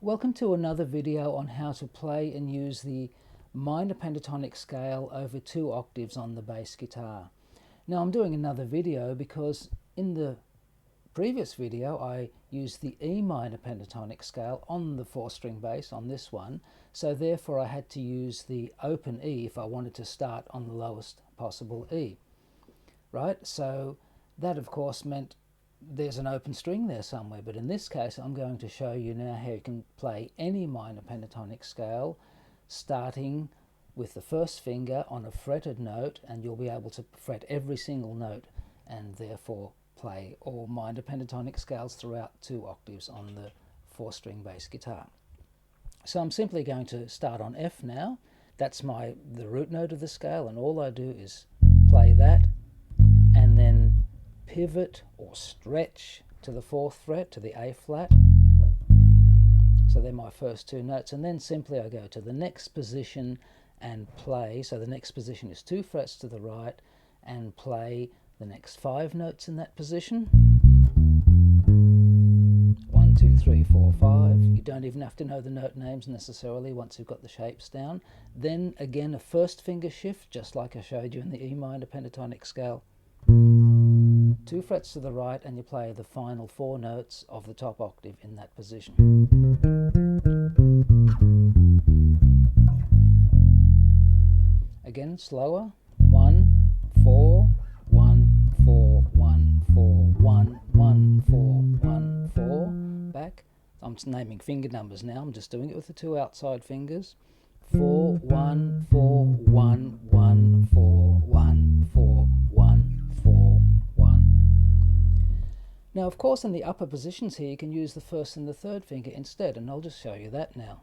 Welcome to another video on how to play and use the minor pentatonic scale over 2 octaves on the bass guitar. Now I'm doing another video because in the previous video I used the E minor pentatonic scale on the 4-string bass on this one, so therefore I had to use the open E if I wanted to start on the lowest possible E. Right, so that of course meant there's an open string there somewhere, but in this case I'm going to show you now how you can play any minor pentatonic scale starting with the first finger on a fretted note, and you'll be able to fret every single note and therefore play all minor pentatonic scales throughout 2 octaves on the 4-string bass guitar. So I'm simply going to start on F now. That's the root note of the scale, and all I do is play that and then pivot or stretch to the 4th fret, to the A flat. So they're my first 2 notes, and then simply I go to the next position and play. So the next position is 2 frets to the right, and play the next 5 notes in that position. 1, 2, 3, 4, 5. You don't even have to know the note names necessarily once you've got the shapes down. Then again a first finger shift, just like I showed you in the E minor pentatonic scale. 2 frets to the right, and you play the final 4 notes of the top octave in that position. Again, slower. 1, 4, 1, 4, 1, 4, 1, 1, 4, 1, 4. Back. I'm naming finger numbers now. I'm just doing it with the 2 outside fingers. 4, 1, 4, 1, 1, 4, 1, 4, 1, 4, 1. Now, of course, in the upper positions here, you can use the 1st and the 3rd finger instead, and I'll just show you that now.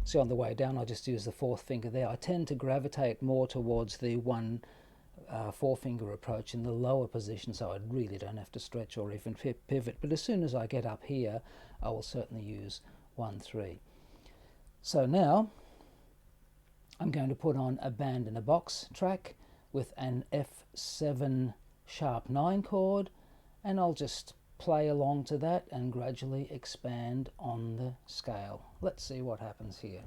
See, on the way down, I just use the 4th finger there. I tend to gravitate more towards the 1 4-finger approach in the lower position, so I really don't have to stretch or even pivot. But as soon as I get up here, I will certainly use 1, 3. So now I'm going to put on a band in a box track with an F7 sharp 9 chord, and I'll just play along to that and gradually expand on the scale. Let's see what happens here.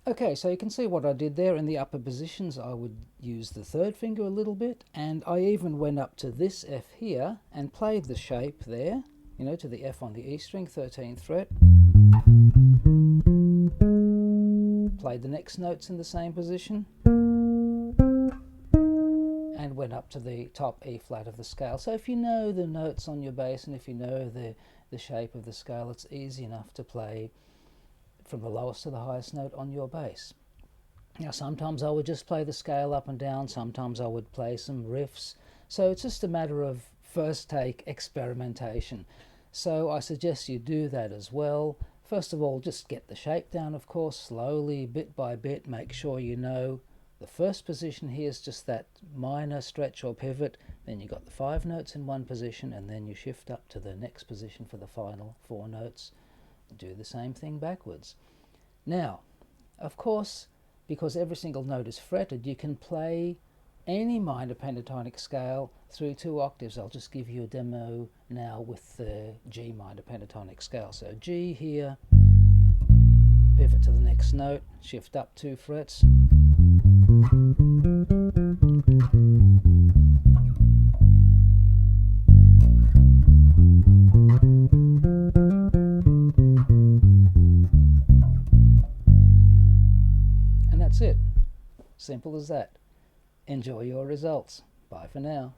Okay, so you can see what I did there. In the upper positions I would use the 3rd finger a little bit, and I even went up to this F here and played the shape there, you know, to the F on the E string, 13th fret. Played the next notes in the same position, and went up to the top E flat of the scale. So if you know the notes on your bass and if you know the shape of the scale, it's easy enough to play from the lowest to the highest note on your bass. Now sometimes I would just play the scale up and down, sometimes I would play some riffs, so it's just a matter of first take experimentation. So I suggest you do that as well. First of all, just get the shape down, of course, slowly, bit by bit. Make sure you know the first position here is just that minor stretch or pivot. Then you got the 5 notes in one position, and then you shift up to the next position for the final 4 notes. Do the same thing backwards. Now, of course, because every single note is fretted, you can play any minor pentatonic scale through 2 octaves. I'll just give you a demo now with the G minor pentatonic scale. So G here, pivot to the next note, shift up 2 frets. And that's it. Simple as that. Enjoy your results. Bye for now.